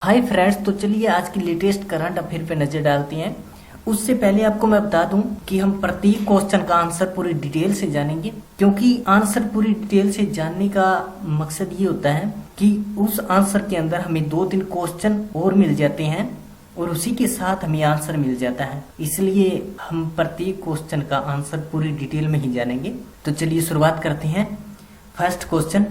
Hi friends, तो चलिए आज की लेटेस्ट करंट अफेयर पे नजर डालते हैं। उससे पहले आपको मैं बता दूं कि हम प्रत्येक क्वेश्चन का आंसर पूरी डिटेल से जानेंगे, क्योंकि आंसर पूरी डिटेल से जानने का मकसद ये होता है कि उस आंसर के अंदर हमें 2-3 क्वेश्चन और मिल जाते हैं और उसी के साथ हमें आंसर मिल जाता है। इसलिए हम प्रत्येक क्वेश्चन का आंसर पूरी डिटेल में ही जानेंगे। तो चलिए शुरुआत करते हैं। फर्स्ट क्वेश्चन,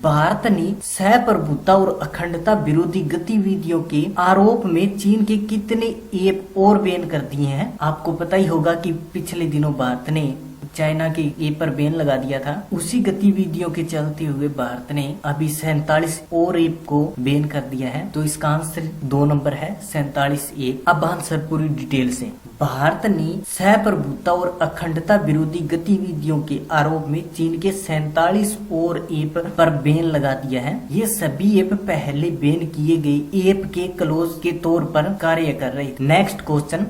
भारत ने सहप्रभुता और अखंडता विरोधी गतिविधियों के आरोप में चीन के कितने ऐप और बैन कर दिए हैं? आपको पता ही होगा कि पिछले दिनों भारत ने चाइना के ऐप पर बैन लगा दिया था। उसी गतिविधियों के चलते हुए भारत ने अभी 47 और ऐप को बैन कर दिया है। तो इसका आंसर 2 नंबर है, 47 ऐप। अब आंसर पूरी डिटेल से। भारत ने सहप्रभुता और अखंडता विरोधी गतिविधियों के आरोप में चीन के 47 और ऐप पर बैन लगा दिया है। ये सभी ऐप पहले बैन किए गए ऐप के क्लोज के तौर पर कार्य कर रहे थे। नेक्स्ट क्वेश्चन,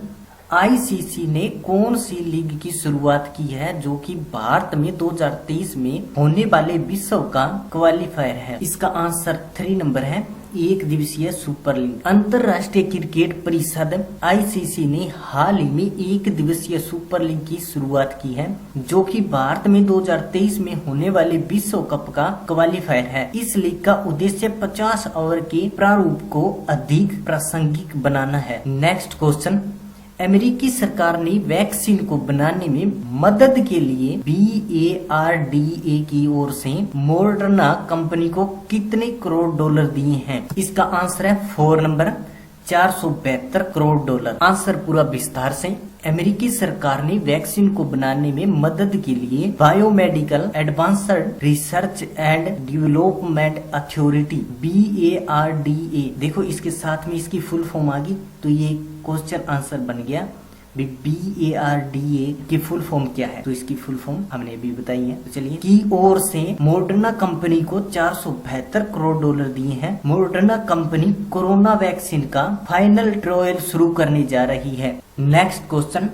आईसीसी ने कौन सी लीग की शुरुआत की है जो कि भारत में 2023 में होने वाले विश्व का क्वालिफायर है? इसका आंसर 3 नंबर है, एक दिवसीय सुपर लीग। अंतरराष्ट्रीय क्रिकेट परिषद आईसीसी ने हाल ही में एक दिवसीय सुपर लीग की शुरुआत की है, जो कि भारत में 2023 में होने वाले विश्व कप का क्वालिफायर है। इस लीग का उद्देश्य 50 ओवर के प्रारूप को अधिक प्रासंगिक बनाना है। नेक्स्ट क्वेश्चन, अमेरिकी सरकार ने वैक्सीन को बनाने में मदद के लिए BARDA की ओर से मॉडर्ना कंपनी को कितने करोड़ डॉलर दिए हैं? इसका आंसर है 4 नंबर, 472 करोड़ डॉलर। आंसर पूरा विस्तार से। अमेरिकी सरकार ने वैक्सीन को बनाने में मदद के लिए biomedical advanced research and development authority BARDA, देखो इसके साथ में इसकी फुल फॉर्म आ गई, तो ये क्वेश्चन आंसर बन गया। BARDA की फुल फॉर्म क्या है? तो इसकी फुल फॉर्म हमने अभी बताई है। तो चलिए, की ओर से मॉडर्ना कंपनी को 472 करोड़ डॉलर दिए हैं। मॉडर्ना कंपनी कोरोना वैक्सीन का फाइनल ट्रायल शुरू करने जा रही है। नेक्स्ट क्वेश्चन,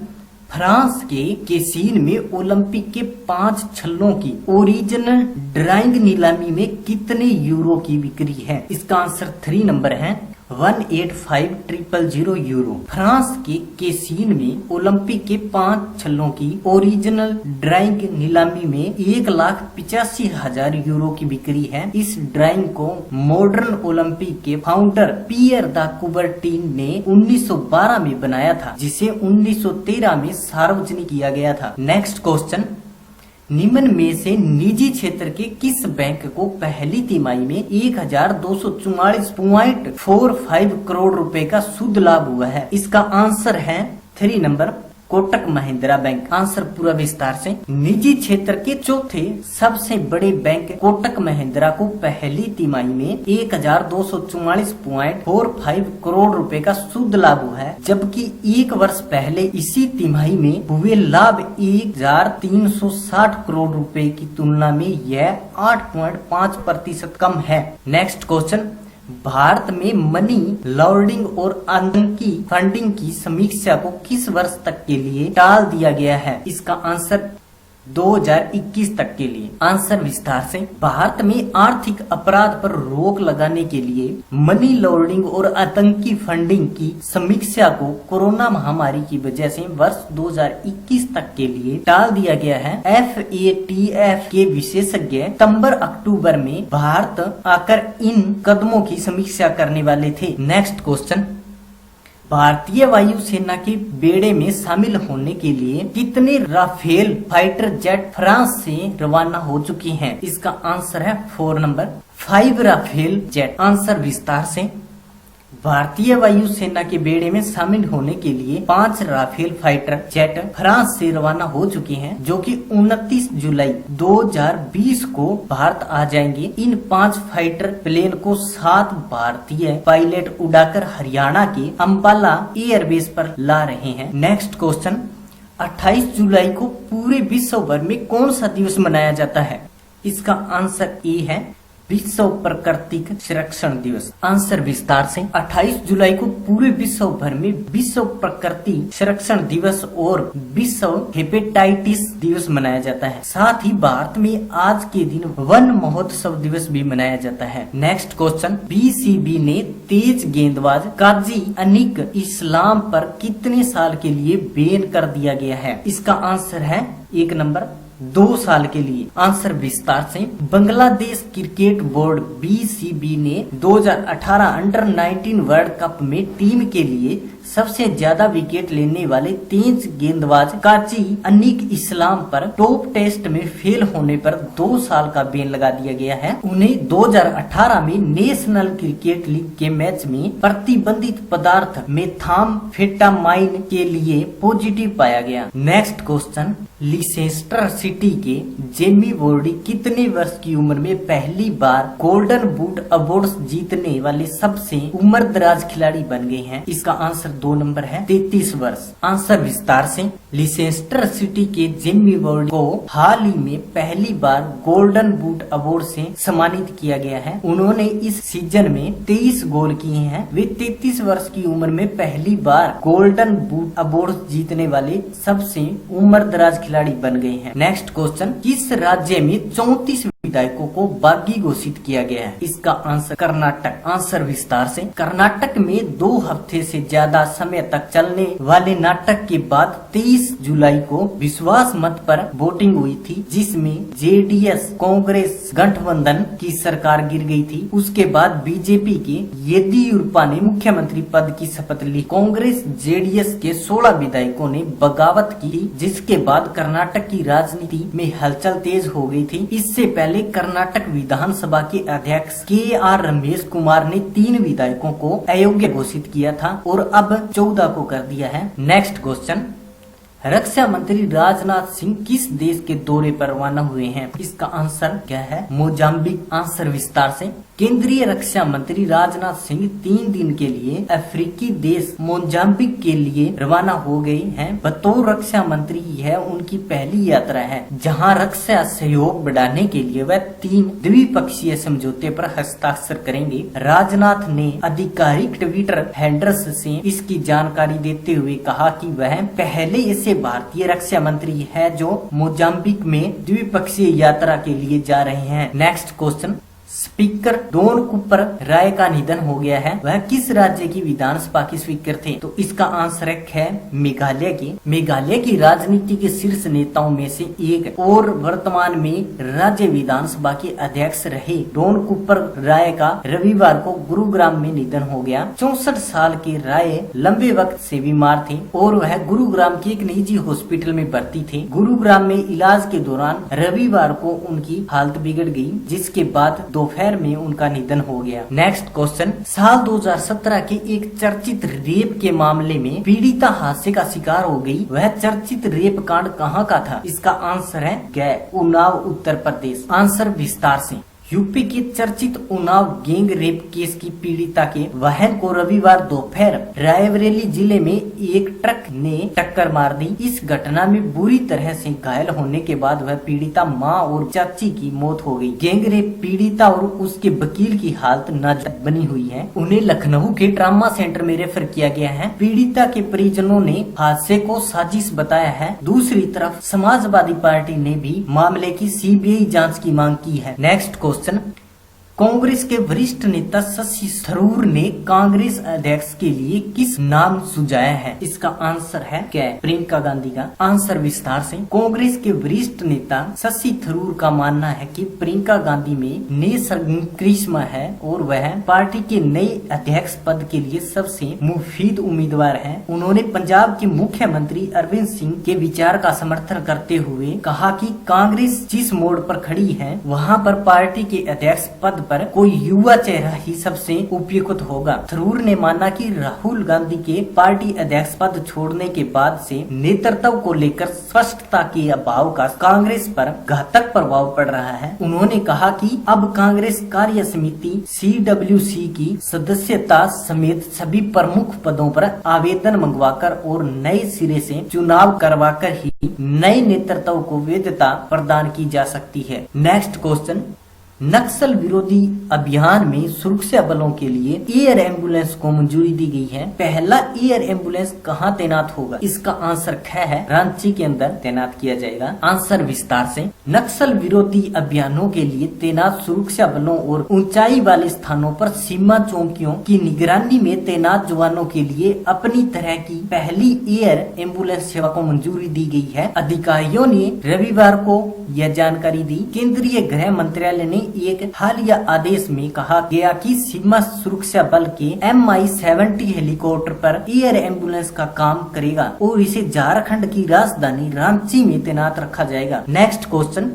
फ्रांस के केसीन में ओलंपिक के 5 छल्लों की ओरिजिनल ड्राइंग नीलामी में कितने यूरो की बिक्री है? इसका आंसर 3 नंबर है, 185,000 यूरो। फ्रांस के केसीन में ओलंपिक के 5 छल्लों की ओरिजिनल ड्राइंग नीलामी में 1,85,000 यूरो की बिक्री है। इस ड्राइंग को मॉडर्न ओलंपिक के फाउंडर पियर द कुबर्टीन ने 1912 में बनाया था, जिसे 1913 में सार्वजनिक किया गया था। नेक्स्ट क्वेश्चन, निम्न में से निजी क्षेत्र के किस बैंक को पहली तिमाही में 1,244.45 करोड़ रुपए का शुद्ध लाभ हुआ है? इसका आंसर है 3 number, Kotak Mahindra bank. Answer पूरा विस्तार से। निजी क्षेत्र के चौथे सबसे बड़े बैंक कोटक महिंद्रा को पहली तिमाही में 1,244.45 करोड़ रुपए का शुद्ध लाभ हुआ है, जबकि 1 वर्ष पहले इसी तिमाही में हुए लाभ 1,360 करोड़ रुपए की तुलना में यह 8.5% कम है। नेक्स्ट क्वेश्चन, भारत में मनी लॉन्ड्रिंग और आतंकी फंडिंग की समीक्षा को किस वर्ष तक के लिए टाल दिया गया है? इसका आंसर 2021 तक के लिए। आंसर विस्तार से। भारत में आर्थिक अपराध पर रोक लगाने के लिए मनी लॉन्ड्रिंग और आतंकी फंडिंग की समीक्षा को कोरोना महामारी की वजह से वर्ष 2021 तक के लिए टाल दिया गया है। FATF के विशेषज्ञ सितंबर-अक्टूबर में भारत आकर इन कदमों की समीक्षा करने वाले थे। नेक्स्ट क्वेश्चन, भारतीय वायुसेना के बेड़े में शामिल होने के लिए कितने राफेल फाइटर जेट फ्रांस से रवाना हो चुके हैं? इसका आंसर है 4 नंबर, 5 राफेल जेट। आंसर विस्तार से। भारतीय वायुसेना के बेड़े में शामिल होने के लिए 5 राफेल फाइटर जेट फ्रांस से रवाना हो चुके हैं, जो कि 29 जुलाई 2020 को भारत आ जाएंगे। इन 5 फाइटर प्लेन को 7 भारतीय पायलट उड़ाकर हरियाणा के अंबाला एयरबेस पर ला रहे हैं। नेक्स्ट क्वेश्चन, 28 जुलाई को पूरे विश्व भर में कौन सा दिवस मनाया जाता है? इसका आंसर ए है, विश्व प्राकृतिक संरक्षण दिवस। आंसर विस्तार से 28 जुलाई को पूरे विश्व भर में विश्व प्रकृति संरक्षण दिवस और विश्व हेपेटाइटिस दिवस मनाया जाता है। साथ ही भारत में आज के दिन वन महोत्सव दिवस भी मनाया जाता है। नेक्स्ट क्वेश्चन, बीसीबी ने तेज गेंदबाज काजी अनिक इस्लाम पर कितने साल के लिए बैन कर दिया गया है? इसका आंसर है 1 नंबर 2 साल के लिए। आंसर विस्तार से बांग्लादेश क्रिकेट बोर्ड बीसीबी ने 2018 अंडर 19 वर्ल्ड कप में टीम के लिए सबसे ज्यादा विकेट लेने वाले तेज गेंदबाज काजी अनिक इस्लाम पर टॉप टेस्ट में फेल होने पर 2 साल का बैन लगा दिया गया है। उन्हें 2018 में नेशनल क्रिकेट लीग के मैच में प्रतिबंधित पदार्थ मेथाम्फेटामाइन के लिए पॉजिटिव पाया गया। नेक्स्ट क्वेश्चन, लिसेस्टर सिटी के जेमी वार्डी कितने वर्ष की उम्र में पहली बार गोल्डन बूट अवार्ड जीतने वाले सबसे उम्रदराज खिलाड़ी बन गए हैं? इसका आंसर 2 नंबर है 33 वर्ष। आंसर विस्तार से लिसेस्टर सिटी के जेमी वार्डी को हाल ही में पहली बार गोल्डन बूट अवार्ड से सम्मानित किया गया है। उन्होंने इस सीजन में 23 गोल किए हैं। वे 33 वर्ष की उम्र में पहली बार गोल्डन बूट अवार्ड जीतने वाले सबसे उम्रदराज खिलाड़ी बन गए हैं। नेक्स्ट क्वेश्चन, किस राज्य में 34 विधायकों को बागी घोषित किया गया है? इसका आंसर कर्नाटक। आंसर विस्तार से कर्नाटक में 2 हफ्ते से ज्यादा समय तक चलने वाले नाटक के बाद 23 जुलाई को विश्वास मत पर वोटिंग हुई थी, जिसमें जेडीएस कांग्रेस गठबंधन की सरकार गिर गई थी। उसके बाद बीजेपी के येदियुरप्पा ने मुख्यमंत्री पद की शपथ ली। कांग्रेस जेडीएस के 16 विधायकों ने बगावत की, जिसके बाद कर्नाटक की राजनीति में हलचल तेज हो गई थी। इससे पहले कर्नाटक विधानसभा के अध्यक्ष के.आर. रमेश कुमार ने 3 विधायकों को अयोग्य घोषित किया था और अब 14 को कर दिया है। नेक्स्ट क्वेश्चन, रक्षा मंत्री राजनाथ सिंह किस देश के दौरे पर रवाना हुए हैं? इसका आंसर क्या है? मोजाम्बिक। आंसर विस्तार से केंद्रीय रक्षा मंत्री राजनाथ सिंह 3 दिन के लिए अफ्रीकी देश मोजाम्बिक के लिए रवाना हो गए हैं। बतौर रक्षा मंत्री यह उनकी पहली यात्रा है, जहां रक्षा सहयोग बढ़ाने के लिए वह 3 द्विपक्षीय समझौते पर हस्ताक्षर करेंगे। राजनाथ ने आधिकारिक ट्विटर हैंडल्स से इसकी जानकारी देते हुए कहा कि वह पहले ऐसे भारतीय रक्षा मंत्री है जो मोजाम्बिक में द्विपक्षीय यात्रा के लिए जा रहे हैं। Next question, speaker Donkupar Roy का निधन हो गया है। वह किस राज्य की विधानसभा के स्पीकर थे? तो इसका आंसर है मेघालय के। मेघालय की राजनीति के शीर्ष नेताओं में से एक और वर्तमान में राज्य विधानसभा के अध्यक्ष रहे डॉन कुपर राय का रविवार को गुरुग्राम में निधन हो गया। 64 साल के राय लंबे वक्त से बीमार थे और वह गुरुग्राम के एक निजी हॉस्पिटल में भर्ती थे। गुरुग्राम में इलाज के दौरान रविवार को उनकी हालत बिगड़ गई, जिसके बाद दोपहर में उनका निधन हो गया। नेक्स्ट क्वेश्चन, साल 2017 के एक चर्चित रेप के मामले में पीड़िता हादसे का शिकार हो गई। वह चर्चित रेप कांड कहां का था? इसका आंसर है गया, उन्नाव, उत्तर प्रदेश। आंसर विस्तार से यूपी के चर्चित उन्नाव गैंग रेप केस की पीड़िता के वाहन को रविवार दोपहर रायबरेली जिले में एक ट्रक ने टक्कर मार दी। इस घटना में बुरी तरह से घायल होने के बाद वह पीड़िता मां और चाची की मौत हो गई। गैंग रेप पीड़िता और उसके वकील की हालत नाजुक बनी हुई है। उन्हें लखनऊ के ट्रामा सेंटर में रेफर किया गया है। पीड़िता के परिजनों ने हादसे को साजिश बताया है। दूसरी तरफ समाजवादी पार्टी ने भी मामले की सीबीआई जाँच की मांग की है। नेक्स्ट क्वेश्चन, कांग्रेस के वरिष्ठ नेता शशि थरूर ने कांग्रेस अध्यक्ष के लिए किस नाम सुझाया है? इसका आंसर है क्या? प्रियंका गांधी का। आंसर विस्तार से कांग्रेस के वरिष्ठ नेता शशि थरूर का मानना है कि प्रियंका गांधी में नए करिश्मा है और वह पार्टी के नए अध्यक्ष पद के लिए सबसे मुफीद उम्मीदवार है। उन्होंने पंजाब के मुख्यमंत्री अरविंद सिंह के विचार का समर्थन करते हुए कहा कि कांग्रेस जिस मोड़ पर खड़ी है वहाँ पर पार्टी के अध्यक्ष पद पर कोई युवा चेहरा ही सबसे उपयुक्त होगा। थरूर ने माना कि राहुल गांधी के पार्टी अध्यक्ष पद छोड़ने के बाद से नेतृत्व को लेकर स्पष्टता के अभाव का कांग्रेस पर घातक प्रभाव पड़ रहा है। उन्होंने कहा कि अब कांग्रेस कार्य समिति CWC की सदस्यता समेत सभी प्रमुख पदों पर आवेदन मंगवाकर और नए सिरे से चुनाव करवाकर ही नए नेतृत्व को वैधता प्रदान की जा सकती है। नेक्स्ट क्वेश्चन, नक्सल विरोधी अभियान में सुरक्षा बलों के लिए एयर एम्बुलेंस को मंजूरी दी गई है। पहला एयर एम्बुलेंस कहां तैनात होगा? इसका आंसर ख है, रांची के अंदर तैनात किया जाएगा। आंसर विस्तार से, नक्सल विरोधी अभियानों के लिए तैनात सुरक्षा बलों और ऊंचाई वाले स्थानों पर सीमा चौकियों की निगरानी में तैनात जवानों के लिए अपनी तरह की पहली एयर एम्बुलेंस सेवा को मंजूरी दी गई है। अधिकारियों ने रविवार को यह जानकारी दी। केंद्रीय गृह मंत्रालय ने एक हालिया आदेश में कहा गया कि सीमा सुरक्षा बल के MI-70 हेलीकॉप्टर पर एयर एम्बुलेंस का काम करेगा और इसे झारखंड की राजधानी रांची में तैनात रखा जाएगा। Next question,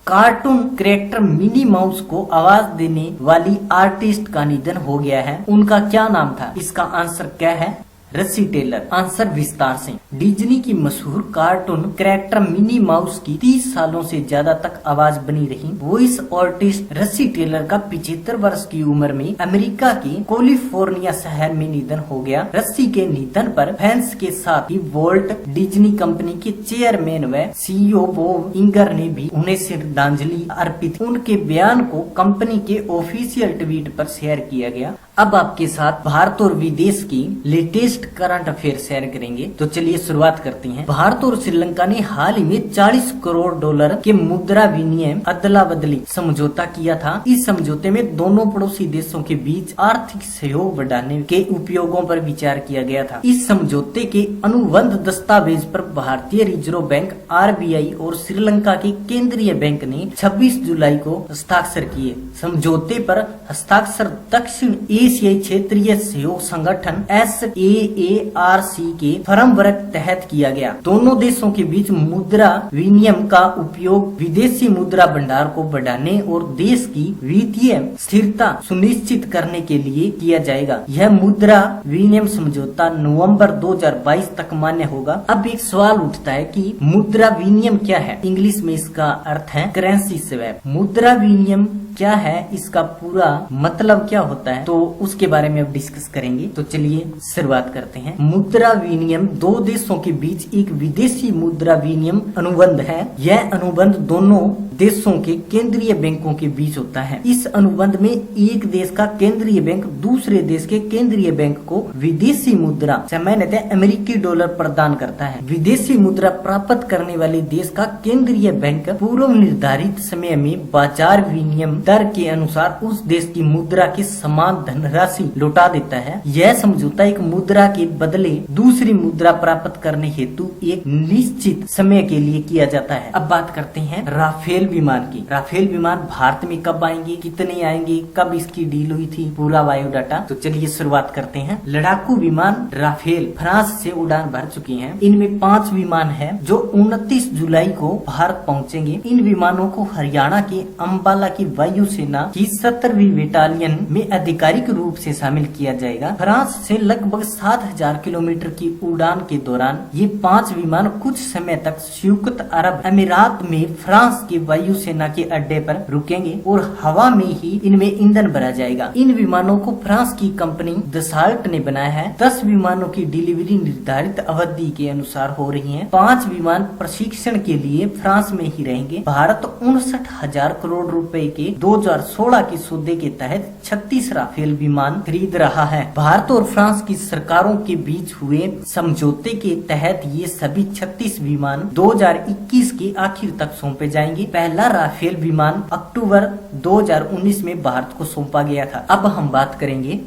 cartoon character Minnie Mouse को आवाज देने वाली आर्टिस्ट का निधन हो गया है। उनका क्या नाम था? इसका आंसर क्या है? रस्सी टेलर। आंसर विस्तार से, डिज्नी की मशहूर कार्टून कैरेक्टर मिनी माउस की 30 सालों से ज्यादा तक आवाज बनी रही वॉइस आर्टिस्ट रस्सी टेलर का 75 वर्ष की उम्र में अमेरिका के कैलिफोर्निया शहर में निधन हो गया। रस्सी के निधन पर फैंस के साथ ही वॉल्ट डिज्नी कंपनी के चेयरमैन व CEO बॉब इगर ने भी उन्हें श्रद्धांजलि अर्पित। उनके बयान को कंपनी के ऑफिशियल ट्वीट पर शेयर किया गया। अब आपके साथ भारत और विदेश की लेटेस्ट करंट अफेयर शेयर करेंगे। तो चलिए शुरुआत करते हैं। भारत और श्रीलंका ने हाल ही में $40 करोड़ के मुद्रा विनिमय अदला बदली समझौता किया था। इस समझौते में दोनों पड़ोसी देशों के बीच आर्थिक सहयोग बढ़ाने के उपयोगों पर विचार किया गया था। इस समझौते के अनुबंध दस्तावेज पर भारतीय रिजर्व बैंक RBI और श्रीलंका के केंद्रीय बैंक ने 26 जुलाई को हस्ताक्षर किए। समझौते पर हस्ताक्षर दक्षिण एशियाई क्षेत्रीय सहयोग संगठन SAARC के फ्रेमवर्क तहत किया गया। दोनों देशों के बीच मुद्रा विनिमय का उपयोग विदेशी मुद्रा भंडार को बढ़ाने और देश की वित्तीय स्थिरता सुनिश्चित करने के लिए किया जाएगा। यह मुद्रा विनिमय समझौता नवंबर 2022 तक मान्य होगा। अब एक सवाल उठता है कि मुद्रा विनिमय क्या है? इंग्लिश में इसका अर्थ है करेंसी स्वैप। मुद्रा विनिमय क्या है, इसका पूरा मतलब क्या होता है, तो उसके बारे में अब डिस्कस करेंगे। तो चलिए शुरुआत करते हैं। मुद्रा विनिमय दो देशों के बीच एक विदेशी मुद्रा विनिमय अनुबंध है। यह अनुबंध दोनों देशों के केंद्रीय बैंकों के बीच होता है। इस अनुबंध में एक देश का केंद्रीय बैंक दूसरे देश के केंद्रीय बैंक को विदेशी मुद्रा सामान्यतः अमेरिकी डॉलर प्रदान करता है। विदेशी मुद्रा प्राप्त करने वाले देश का केंद्रीय बैंक पूर्व निर्धारित समय में बाजार विनिमय दर के अनुसार उस देश की मुद्रा के समान धनराशि लौटा देता है। यह समझौता एक मुद्रा के बदले दूसरी मुद्रा प्राप्त करने हेतु एक निश्चित समय के लिए किया जाता है। अब बात करते हैं राफेल विमान की। राफेल विमान भारत में कब आएंगे, कितने आएंगे, कब इसकी डील हुई थी, पूरा बायोडाटा। तो चलिए शुरुआत करते हैं। लड़ाकू विमान राफेल फ्रांस से उड़ान भर चुकी हैं। इनमें 5 विमान हैं जो 29 जुलाई को भारत पहुंचेंगे। इन विमानों को हरियाणा के अंबाला की वायुसेना की 70वीं बटालियन में आधिकारिक रूप से शामिल किया जाएगा। फ्रांस से लगभग 7000 किलोमीटर की उड़ान के दौरान ये 5 विमान कुछ समय तक संयुक्त अरब अमीरात में फ्रांस के वायुसेना के अड्डे पर रुकेंगे और हवा में ही इनमें ईंधन भरा जाएगा। इन विमानों को फ्रांस की कंपनी दसाल्ट ने बनाया है। 10 विमानों की डिलीवरी निर्धारित अवधि के अनुसार हो रही है। 5 विमान प्रशिक्षण के लिए फ्रांस में ही रहेंगे। भारत 59,000 करोड़ रुपए के 2016 के सौदे के तहत 36 राफेल विमान खरीद रहा है। भारत और फ्रांस की सरकारों के बीच हुए समझौते के तहत ये सभी 36 विमान 2021 के आखिर तक सौंपे जाएंगे। पहला राफेल विमान अक्टूबर 2019 में भारत को सौंपा गया था। अब हम बात करेंगे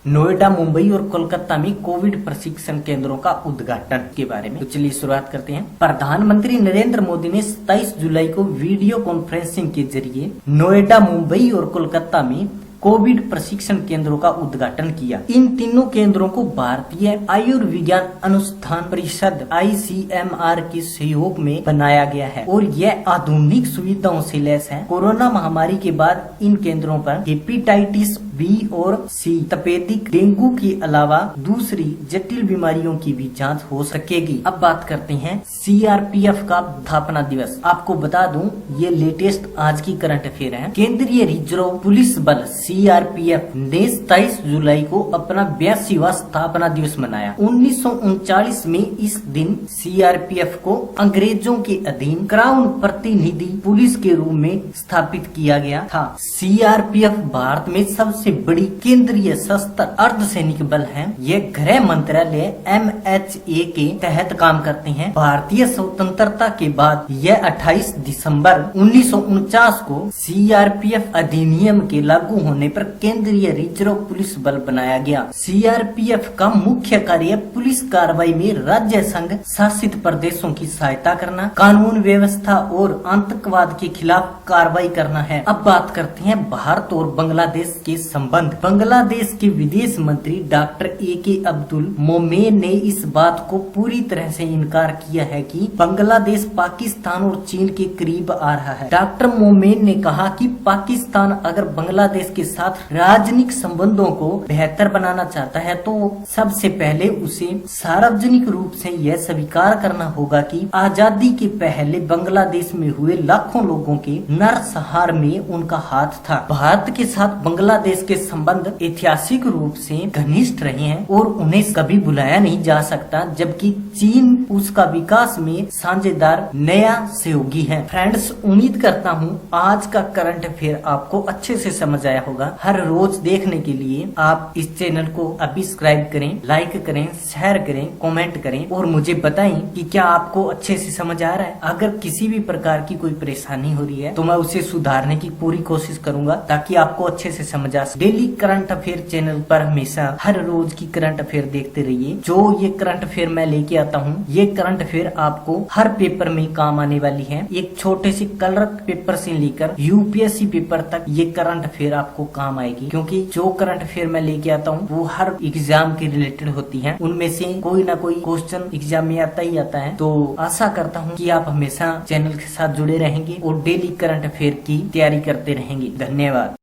नोएडा, मुंबई और कोलकाता में कोविड प्रशिक्षण केंद्रों का उद्घाटन के बारे में। तो चलिए शुरुआत करते हैं। प्रधानमंत्री नरेंद्र मोदी ने 27 जुलाई को वीडियो कॉन्फ्रेंसिंग के जरिए नोएडा, मुंबई और कोलकाता में कोविड प्रशिक्षण केंद्रों का उद्घाटन किया। इन तीनों केंद्रों को भारतीय आयुर्विज्ञान अनुसंधान परिषद ICMR के सहयोग में बनाया गया है और यह आधुनिक सुविधाओं से लैस है। कोरोना महामारी के बाद इन केंद्रों पर हेपेटाइटिस बी और सी तपेदिक डेंगू के अलावा दूसरी जटिल बीमारियों की भी जांच हो सकेगी। अब बात करते हैं सीआरपीएफ का स्थापना दिवस। आपको बता दूं ये लेटेस्ट आज की करंट अफेयर है। केंद्रीय रिजर्व पुलिस बल सीआरपीएफ ने 27 जुलाई को अपना 82वां स्थापना दिवस मनाया। 1939 में इस दिन सीआरपीएफ को अंग्रेजों के अधीन क्राउन प्रतिनिधि पुलिस के रूप में स्थापित किया गया था। सीआरपीएफ भारत में सबसे बड़ी केंद्रीय सशस्त्र अर्धसैनिक बल है। ये गृह मंत्रालय MHA के तहत काम करते हैं। भारतीय स्वतंत्रता के बाद यह 28 दिसंबर 1949 को सीआरपीएफ अधिनियम के लागू होने पर केंद्रीय रिजर्व पुलिस बल बनाया गया। सीआरपीएफ का मुख्य कार्य पुलिस कार्रवाई में राज्य संघ शासित प्रदेशों की सहायता करना, कानून व्यवस्था और आतंकवाद के खिलाफ कार्रवाई करना है। अब बात करते हैं भारत और बांग्लादेश के संबंध। बांग्लादेश के विदेश मंत्री डॉक्टर AK अब्दुल मोमेन ने इस बात को पूरी तरह से इनकार किया है कि बांग्लादेश पाकिस्तान और चीन के करीब आ रहा है। डॉक्टर मोमेन ने कहा कि पाकिस्तान अगर बांग्लादेश के साथ राजनीतिक संबंधों को बेहतर बनाना चाहता है तो सबसे पहले उसे सार्वजनिक रूप से यह स्वीकार करना होगा कि आजादी के पहले बांग्लादेश में हुए लाखों लोगों के नरसंहार में उनका हाथ था। भारत के साथ बांग्लादेश के संबंध ऐतिहासिक रूप से घनिष्ठ रहे हैं और उन्हें कभी भुलाया नहीं जा सकता, जबकि चीन उसका विकास में साझेदार नया सहयोगी है। फ्रेंड्स, उम्मीद करता हूँ आज का करंट अफेयर आपको अच्छे से समझ आया होगा। हर रोज देखने के लिए आप इस चैनल को अभी सब्सक्राइब करें, लाइक करें, शेयर करें, कमेंट करें और मुझे बताएं कि क्या आपको अच्छे से समझ आ रहा है। अगर किसी भी प्रकार की कोई परेशानी हो रही है तो मैं उसे सुधारने की पूरी कोशिश करूंगा ताकि आपको अच्छे से समझ आ सके। डेली करंट अफेयर चैनल पर हमेशा हर रोज की करंट अफेयर देखते रहिए। जो ये करंट अफेयर मैं लेके आता हूँ, ये करंट अफेयर आपको हर पेपर में काम आने वाली है। एक छोटे से कलर पेपर से लेकर यूपीएससी पेपर तक ये करंट अफेयर आपको काम आएगी, क्योंकि जो करंट अफेयर मैं लेके आता हूँ वो हर एग्जाम के रिलेटेड होती है। उनमें से कोई ना कोई क्वेश्चन एग्जाम में आता ही आता है। तो आशा करता हूँ कि आप हमेशा चैनल के साथ जुड़े रहेंगे और डेली करंट अफेयर की तैयारी करते रहेंगे। धन्यवाद।